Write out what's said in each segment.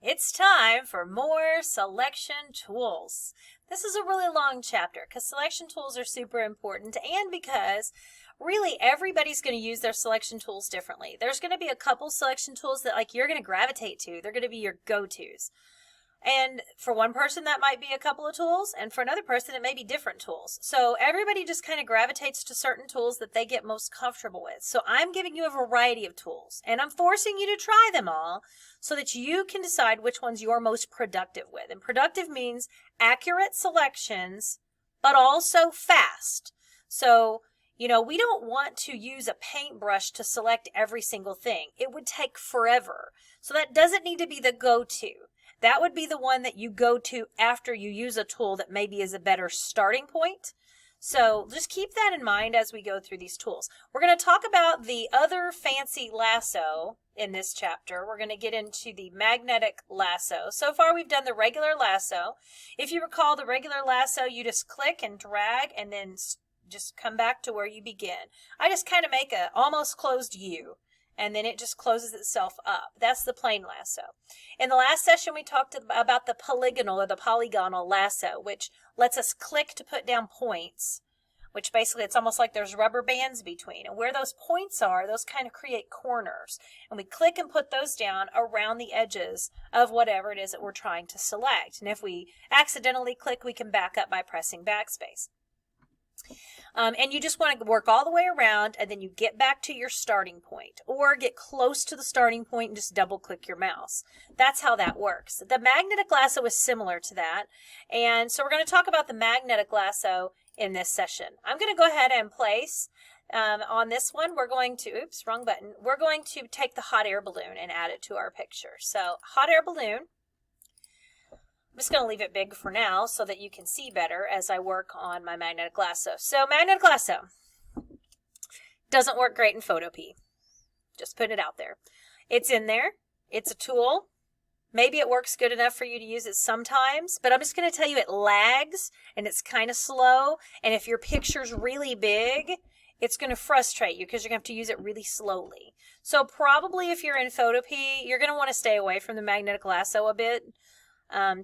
It's time for more selection tools. This is a really long chapter because selection tools are super important and because really everybody's going to use their selection tools differently. There's going to be a couple selection tools that you're going to gravitate to. They're going to be your go-tos. And for one person, that might be a couple of tools, and for another person, it may be different tools. So everybody just kind of gravitates to certain tools that they get most comfortable with. So I'm giving you a variety of tools, and I'm forcing you to try them all so that you can decide which ones you're most productive with. And productive means accurate selections, but also fast. So, we don't want to use a paintbrush to select every single thing. It would take forever. So that doesn't need to be the go-to. That would be the one that you go to after you use a tool that maybe is a better starting point. So just keep that in mind as we go through these tools. We're going to talk about the other fancy lasso in this chapter. We're going to get into the magnetic lasso. So far we've done the regular lasso. If you recall the regular lasso, you just click and drag and then just come back to where you begin. I just kind of make a almost closed U. And then it just closes itself up. That's the plain lasso. In the last session, we talked about the polygonal or the polygonal lasso, which lets us click to put down points, which basically it's almost like there's rubber bands between. And where those points are, those kind of create corners. And we click and put those down around the edges of whatever it is that we're trying to select. And if we accidentally click, we can back up by pressing backspace. And you just want to work all the way around and then you get back to your starting point or get close to the starting point and just double click your mouse. That's how that works. The magnetic lasso is similar to that. And so we're going to talk about the magnetic lasso in this session. I'm going to go ahead and place on this one, we're going to, oops, wrong button. We're going to take the hot air balloon and add it to our picture. So hot air balloon. I'm just going to leave it big for now so that you can see better as I work on my magnetic lasso. So magnetic lasso doesn't work great in Photopea. Just put it out there. It's in there. It's a tool. Maybe it works good enough for you to use it sometimes, but I'm just going to tell you it lags and it's kind of slow. And if your picture's really big, it's going to frustrate you because you're going to have to use it really slowly. So probably if you're in Photopea, you're going to want to stay away from the magnetic lasso a bit.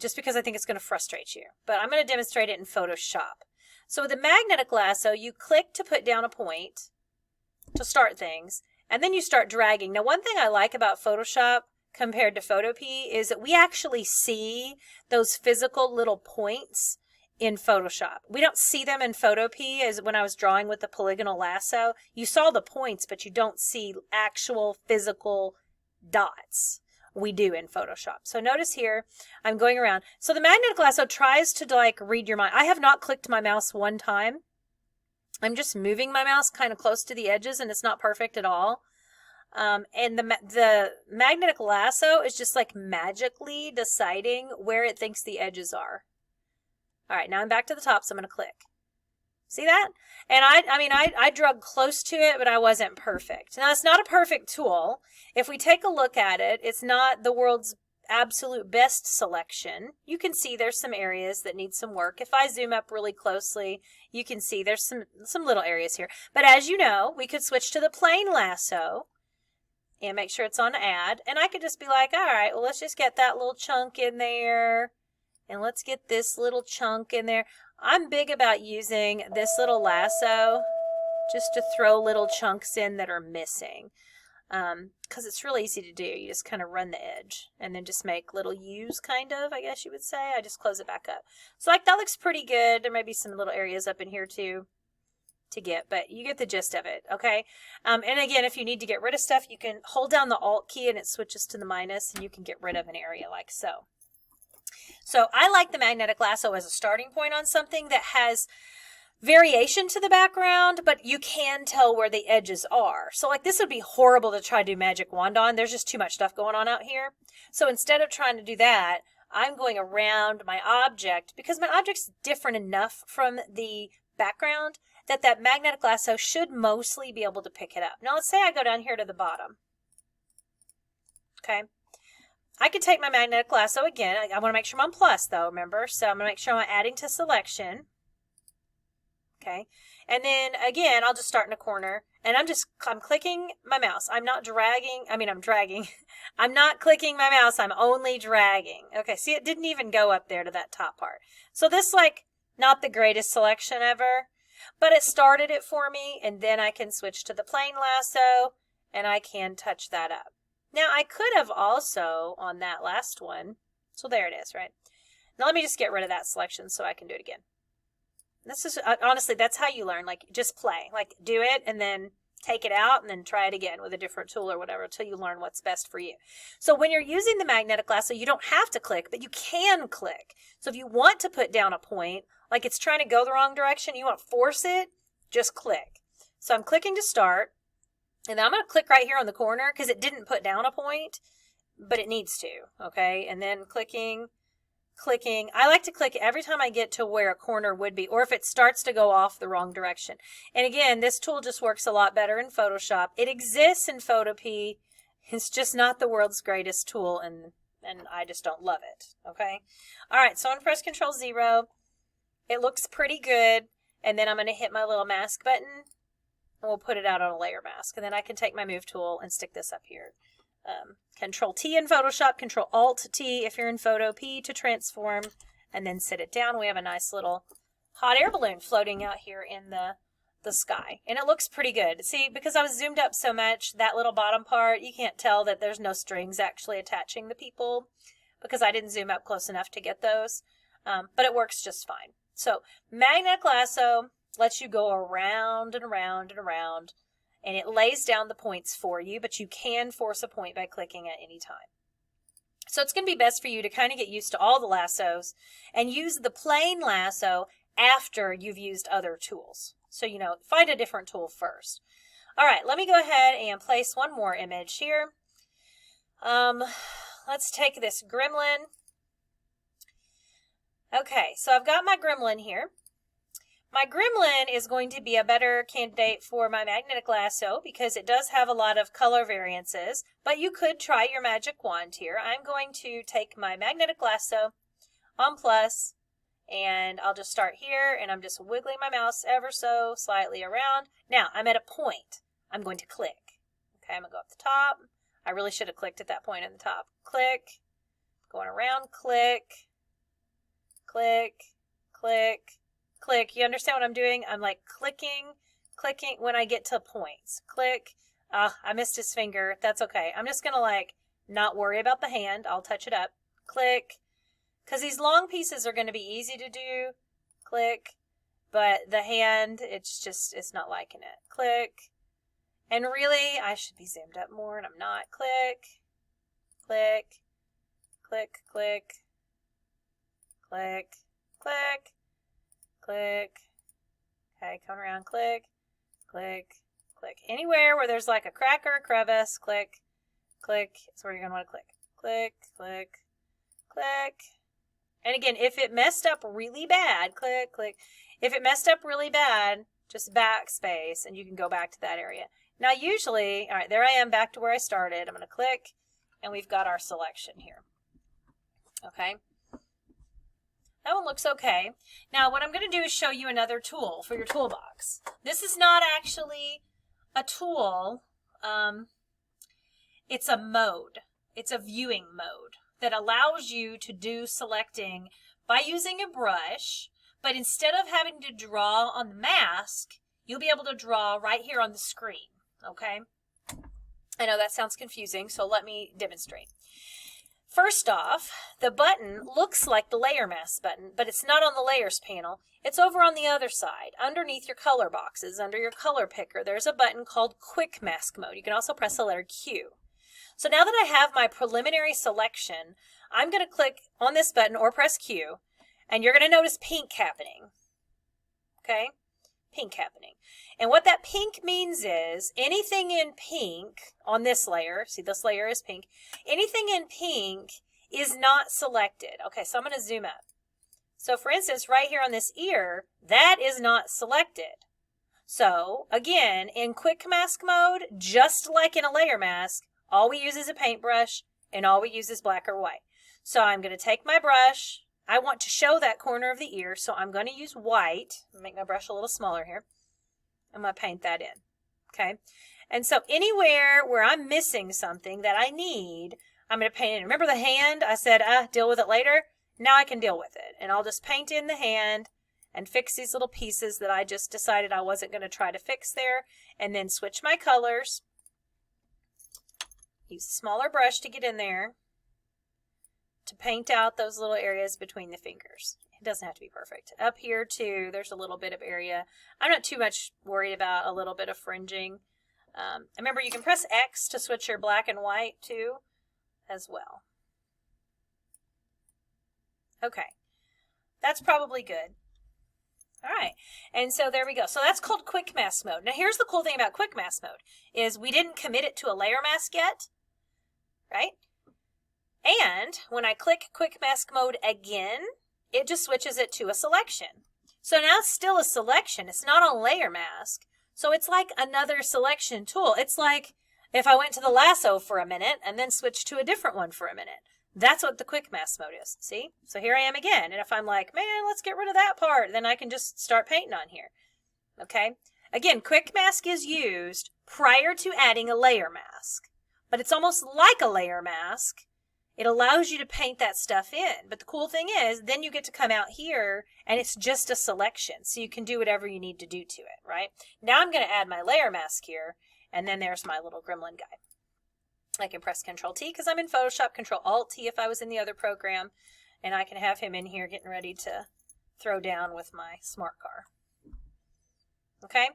Just because I think it's going to frustrate you. But I'm going to demonstrate it in Photoshop. So with the magnetic lasso, you click to put down a point to start things, and then you start dragging. Now, one thing I like about Photoshop compared to Photopea is that we actually see those physical little points in Photoshop. We don't see them in Photopea as when I was drawing with the polygonal lasso. You saw the points, but you don't see actual physical dots. We do in Photoshop. So notice here, I'm going around. So the magnetic lasso tries to read your mind. I have not clicked my mouse one time. I'm just moving my mouse kind of close to the edges and it's not perfect at all. And the magnetic lasso is just magically deciding where it thinks the edges are. All right, now I'm back to the top, so I'm going to click. See that? And I drug close to it, but I wasn't perfect. Now, it's not a perfect tool. If we take a look at it, it's not the world's absolute best selection. You can see there's some areas that need some work. If I zoom up really closely, you can see there's some little areas here. But as you know, we could switch to the plain lasso and make sure it's on add. And I could just be like, all right, well, let's just get that little chunk in there. And let's get this little chunk in there. I'm big about using this little lasso just to throw little chunks in that are missing because it's really easy to do. You just kind of run the edge and then just make little U's kind of, I guess you would say. I just close it back up. So that looks pretty good. There may be some little areas up in here too to get, but you get the gist of it, okay? And again, if you need to get rid of stuff, you can hold down the Alt key and it switches to the minus and you can get rid of an area like so. So I like the magnetic lasso as a starting point on something that has variation to the background, but you can tell where the edges are. So this would be horrible to try to do magic wand on. There's just too much stuff going on out here. So instead of trying to do that, I'm going around my object because my object's different enough from the background that magnetic lasso should mostly be able to pick it up. Now let's say I go down here to the bottom. Okay. I could take my magnetic lasso again. I want to make sure I'm on plus though, remember? So I'm going to make sure I'm adding to selection. Okay. And then again, I'll just start in a corner and I'm clicking my mouse. I'm not dragging. I'm dragging. I'm not clicking my mouse. I'm only dragging. Okay. See, it didn't even go up there to that top part. So this not the greatest selection ever, but it started it for me. And then I can switch to the plain lasso and I can touch that up. Now I could have also on that last one. So there it is, right? Now let me just get rid of that selection so I can do it again. This is, honestly, that's how you learn. Just play. Do it and then take it out and then try it again with a different tool or whatever until you learn what's best for you. So when you're using the magnetic lasso, you don't have to click, but you can click. So if you want to put down a point, it's trying to go the wrong direction, you want to force it, just click. So I'm clicking to start, and then I'm going to click right here on the corner because it didn't put down a point, but it needs to, okay? And then clicking. I like to click every time I get to where a corner would be, or if it starts to go off the wrong direction. And again, this tool just works a lot better in Photoshop. It exists in Photopea. It's just not the world's greatest tool, and I just don't love it, okay? All right, so I'm going to press Control 0. It looks pretty good, and then I'm going to hit my little mask button, and we'll put it out on a layer mask. And then I can take my Move tool and stick this up here. Control T in Photoshop, Control Alt T if you're in Photopea to transform, and then sit it down. We have a nice little hot air balloon floating out here in the sky, and it looks pretty good. See, because I was zoomed up so much, that little bottom part, you can't tell that there's no strings actually attaching the people because I didn't zoom up close enough to get those, but it works just fine. So magnetic lasso lets you go around and around and around, and it lays down the points for you, but you can force a point by clicking at any time. So it's going to be best for you to kind of get used to all the lassos and use the plain lasso after you've used other tools. So, find a different tool first. All right, let me go ahead and place one more image here. Let's take this gremlin. Okay, so I've got my gremlin here. My gremlin is going to be a better candidate for my magnetic lasso because it does have a lot of color variances, but you could try your magic wand here. I'm going to take my magnetic lasso on plus, and I'll just start here, and I'm just wiggling my mouse ever so slightly around. Now, I'm at a point. I'm going to click. Okay, I'm going to go up the top. I really should have clicked at that point in the top. Click. Going around, click. Click. Click. Click. You understand what I'm doing? I'm clicking when I get to points. Click. I missed his finger. That's okay. I'm just going to not worry about the hand. I'll touch it up. Click. Because these long pieces are going to be easy to do. Click. But the hand, it's not liking it. Click. And really, I should be zoomed up more, and I'm not. Click. Click. Click. Click. Click. Click. Click. Okay, come around, click, click, click. Anywhere where there's a crack or a crevice, click, click. That's where you're going to want to click. Click, click, click. And again, if it messed up really bad, click, click. If it messed up really bad, just backspace, and you can go back to that area. Now, usually, all right, there I am back to where I started. I'm going to click, and we've got our selection here. Okay. That one looks okay. Now, what I'm going to do is show you another tool for your toolbox. This is not actually a tool. It's a mode. It's a viewing mode that allows you to do selecting by using a brush, but instead of having to draw on the mask, you'll be able to draw right here on the screen, okay? I know that sounds confusing, so let me demonstrate. First off, the button looks like the layer mask button, but it's not on the layers panel. It's over on the other side, underneath your color boxes, under your color picker. There's a button called Quick Mask Mode. You can also press the letter Q. So now that I have my preliminary selection, I'm going to click on this button or press Q, and you're going to notice pink happening. Okay? Pink happening. And what that pink means is anything in pink on this layer, see this layer is pink, anything in pink is not selected. Okay, so I'm going to zoom up. So for instance, right here on this ear, that is not selected. So again, in quick mask mode, just like in a layer mask, all we use is a paintbrush and all we use is black or white. So I'm going to take my brush. I want to show that corner of the ear, so I'm going to use white. Make my brush a little smaller here. I'm going to paint that in. Okay. And so anywhere where I'm missing something that I need, I'm going to paint it in. Remember the hand? I said, deal with it later. Now I can deal with it. And I'll just paint in the hand and fix these little pieces that I just decided I wasn't going to try to fix there. And then switch my colors. Use a smaller brush to get in there to paint out those little areas between the fingers. It doesn't have to be perfect. Up here too, there's a little bit of area. I'm not too much worried about a little bit of fringing. Remember, you can press X to switch your black and white too, as well. Okay, that's probably good. All right, and so there we go. So that's called quick mask mode. Now here's the cool thing about quick mask mode is we didn't commit it to a layer mask yet, right? And when I click quick mask mode again, it just switches it to a selection. So now it's still a selection. It's not a layer mask. So it's like another selection tool. It's like if I went to the lasso for a minute and then switched to a different one for a minute. That's what the quick mask mode is. See? So here I am again. And if I'm like, man, let's get rid of that part, then I can just start painting on here. Okay? Again, quick mask is used prior to adding a layer mask. But it's almost like a layer mask. It allows you to paint that stuff in. But the cool thing is, then you get to come out here and it's just a selection. So you can do whatever you need to do to it, right? Now I'm going to add my layer mask here. And then there's my little gremlin guy. I can press Control T because I'm in Photoshop, Control Alt T if I was in the other program. And I can have him in here getting ready to throw down with my smart car. Okay?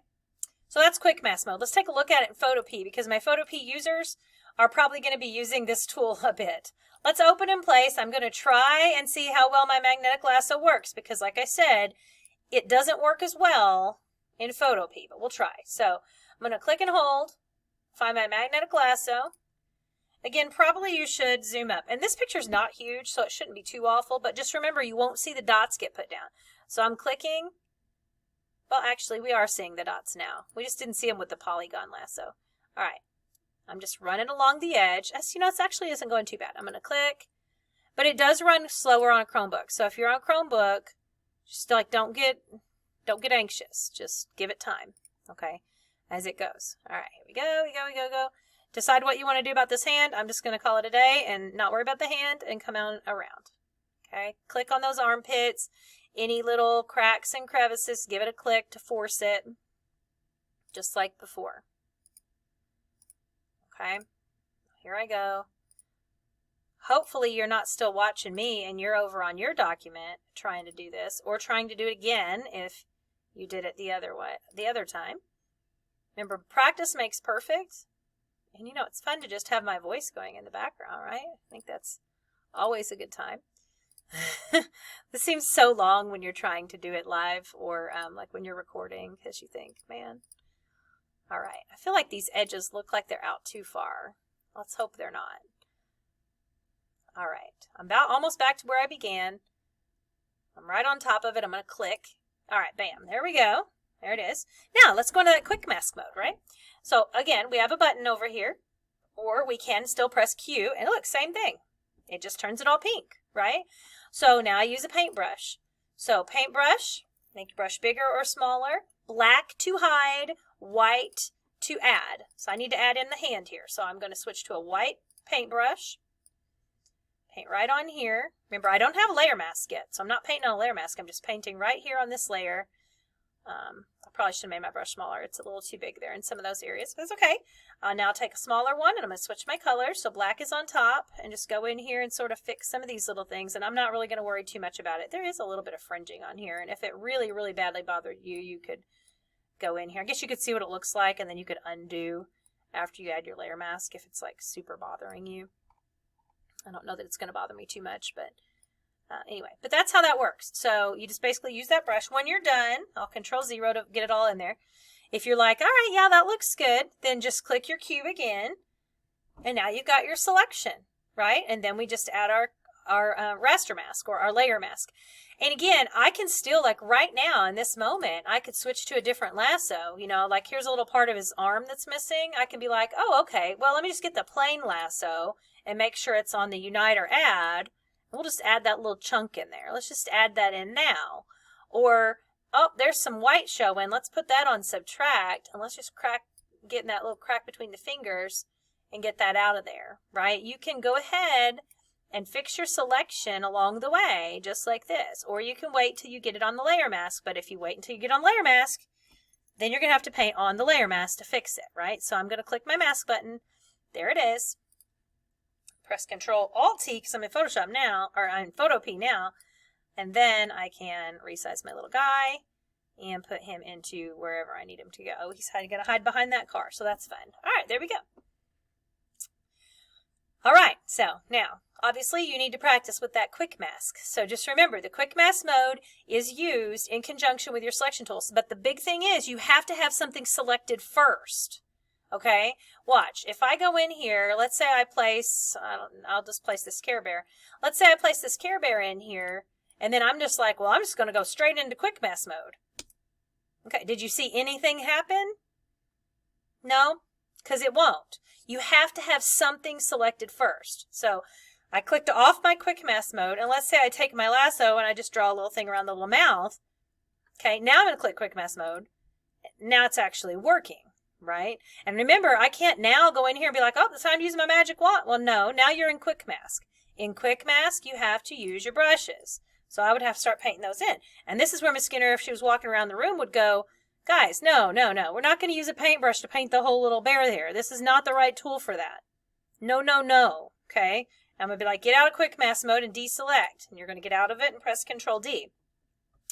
So that's quick mask mode. Let's take a look at it in Photopea because my Photopea users are probably going to be using this tool a bit. Let's open in place. I'm going to try and see how well my magnetic lasso works because like I said, it doesn't work as well in Photopea, but we'll try. So I'm going to click and hold, find my magnetic lasso. Again, probably you should zoom up. And this picture is not huge, so it shouldn't be too awful, but just remember you won't see the dots get put down. So I'm clicking. Well, actually, we are seeing the dots now. We just didn't see them with the polygon lasso. All right. I'm just running along the edge. As you know, it actually isn't going too bad. I'm going to click, but it does run slower on a Chromebook. So if you're on a Chromebook, just like don't get anxious. Just give it time, okay, as it goes. All right, here we go. Decide what you want to do about this hand. I'm just going to call it a day and not worry about the hand and come on around. Okay, click on those armpits. Any little cracks and crevices, give it a click to force it, just like before. Okay, here I go. Hopefully you're not still watching me and you're over on your document trying to do this or trying to do it again if you did it the other time. Remember, practice makes perfect. And you know, it's fun to just have my voice going in the background, right? I think that's always a good time. This seems so long when you're trying to do it live or like when you're recording because you think, man. All right, I feel like these edges look like they're out too far. Let's hope they're not. All right, I'm almost back to where I began. I'm right on top of it. I'm going to click. All right, bam, there we go. There it is. Now, let's go into that quick mask mode, right? So, again, we have a button over here, or we can still press Q, and look, same thing. It just turns it all pink, right? So, now I use a paintbrush. So, paintbrush, make your brush bigger or smaller, black to hide, white to add. So, I need to add in the hand here. So, I'm going to switch to a white paintbrush. Paint right on here. Remember, I don't have a layer mask yet, so I'm not painting on a layer mask. I'm just painting right here on this layer. I probably should have made my brush smaller. It's a little too big there in some of those areas, but it's okay. Now I'll take a smaller one, and I'm going to switch my colors. So black is on top, and just go in here and sort of fix some of these little things, and I'm not really going to worry too much about it. There is a little bit of fringing on here, and if it really, really badly bothered you, you could go in here. I guess you could see what it looks like, and then you could undo after you add your layer mask if it's like super bothering you. I don't know that it's going to bother me too much, but anyway, but that's how that works. So you just basically use that brush. When you're done, I'll Control 0 to get it all in there. If you're like, all right, yeah, that looks good, then just click your cube again, and now you've got your selection, right? And then we just add our raster mask or our layer mask. And again, I can still, like right now in this moment, I could switch to a different lasso. You know, like here's a little part of his arm that's missing. I can be like, oh, okay, well, let me just get the plain lasso and make sure it's on the unite or add. We'll just add that little chunk in there. Let's just add that in now. Or oh, there's some white showing. Let's put that on subtract, and let's just get in that little crack between the fingers and get that out of there, right? You can go ahead and fix your selection along the way, just like this. Or you can wait till you get it on the layer mask. But if you wait until you get on layer mask, then you're going to have to paint on the layer mask to fix it, right? So I'm going to click my mask button. There it is. Press Control-Alt-T because I'm in Photoshop now, or I'm in Photopea now. And then I can resize my little guy and put him into wherever I need him to go. He's going to hide behind that car, so that's fun. All right, there we go. All right, so now, obviously you need to practice with that quick mask. So just remember, the quick mask mode is used in conjunction with your selection tools. But the big thing is you have to have something selected first. Okay, watch. If I go in here, let's say I place, I'll just place this Care Bear. Let's say I place this Care Bear in here, and then I'm just like, well, I'm just going to go straight into quick mask mode. Okay, did you see anything happen? No, because it won't. You have to have something selected first. So I clicked off my quick mask mode, and let's say I take my lasso and I just draw a little thing around the little mouth. Okay, now I'm going to click quick mask mode. Now it's actually working, right? And remember, I can't now go in here and be like, oh, it's time to use my magic wand. Well, no, now you're in quick mask. In quick mask, you have to use your brushes. So I would have to start painting those in. And this is where Miss Skinner, if she was walking around the room, would go, guys, no. We're not going to use a paintbrush to paint the whole little bear there. This is not the right tool for that. No. Okay? I'm going to be like, get out of quick mask mode and deselect. And you're going to get out of it and press Control-D.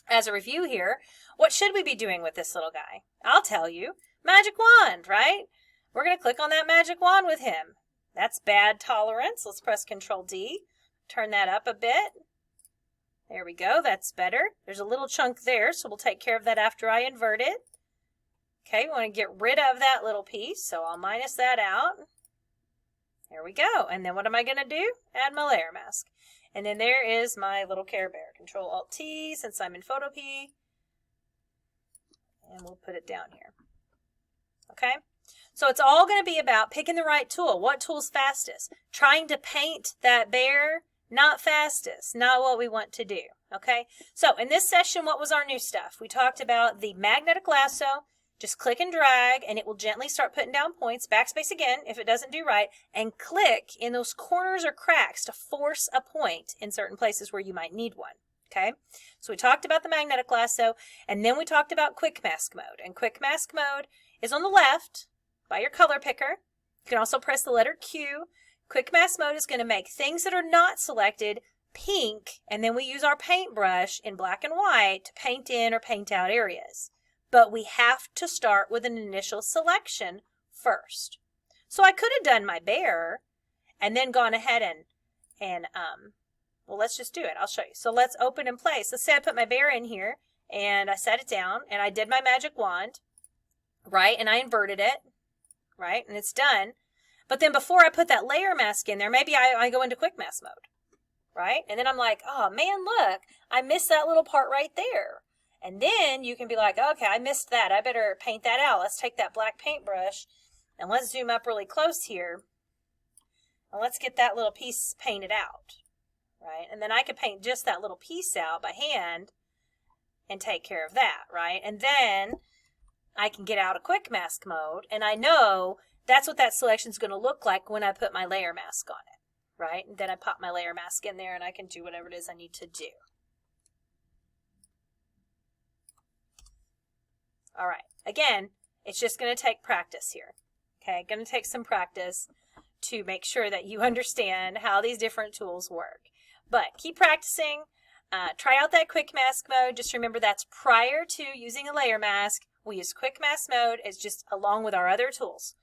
As a review here, what should we be doing with this little guy? I'll tell you. Magic wand, right? We're going to click on that magic wand with him. That's bad tolerance. Let's press Control-D. Turn that up a bit. There we go. That's better. There's a little chunk there, so we'll take care of that after I invert it. Okay, we want to get rid of that little piece, so I'll minus that out. There we go. And then what am I going to do? Add my layer mask. And then there is my little Care Bear. Control-Alt-T since I'm in Photopea. And we'll put it down here. Okay? So it's all going to be about picking the right tool. What tool's fastest? Trying to paint that bear, not fastest, not what we want to do. Okay? So in this session, what was our new stuff? We talked about the magnetic lasso. Just click and drag, and it will gently start putting down points. Backspace again if it doesn't do right. And click in those corners or cracks to force a point in certain places where you might need one. Okay? So we talked about the magnetic lasso, and then we talked about quick mask mode. And quick mask mode is on the left by your color picker. You can also press the letter Q. Quick mask mode is going to make things that are not selected pink, and then we use our paintbrush in black and white to paint in or paint out areas. But we have to start with an initial selection first. So I could have done my bear and then gone ahead and well, let's just do it. I'll show you. So let's open and place. Let's say I put my bear in here and I set it down and I did my magic wand, right? And I inverted it, right? And it's done. But then before I put that layer mask in there, maybe I go into quick mask mode, right? And then I'm like, oh man, look, I missed that little part right there. And then you can be like, okay, I missed that. I better paint that out. Let's take that black paintbrush and let's zoom up really close here. And let's get that little piece painted out, right? And then I could paint just that little piece out by hand and take care of that, right? And then I can get out of quick mask mode, and I know that's what that selection is going to look like when I put my layer mask on it, right? And then I pop my layer mask in there and I can do whatever it is I need to do. All right, again, it's just going to take practice here, okay? Going to take some practice to make sure that you understand how these different tools work. But keep practicing. Try out that quick mask mode. Just remember that's prior to using a layer mask. We use quick mask mode as just along with our other tools.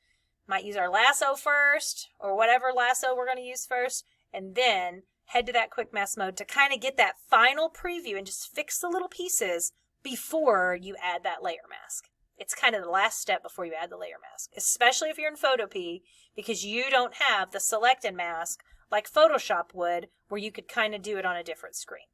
Might use our lasso first or whatever lasso we're going to use first, and then head to that quick mask mode to kind of get that final preview and just fix the little pieces before you add that layer mask. It's kind of the last step before you add the layer mask, especially if you're in Photopea, because you don't have the selected mask like Photoshop would, where you could kind of do it on a different screen.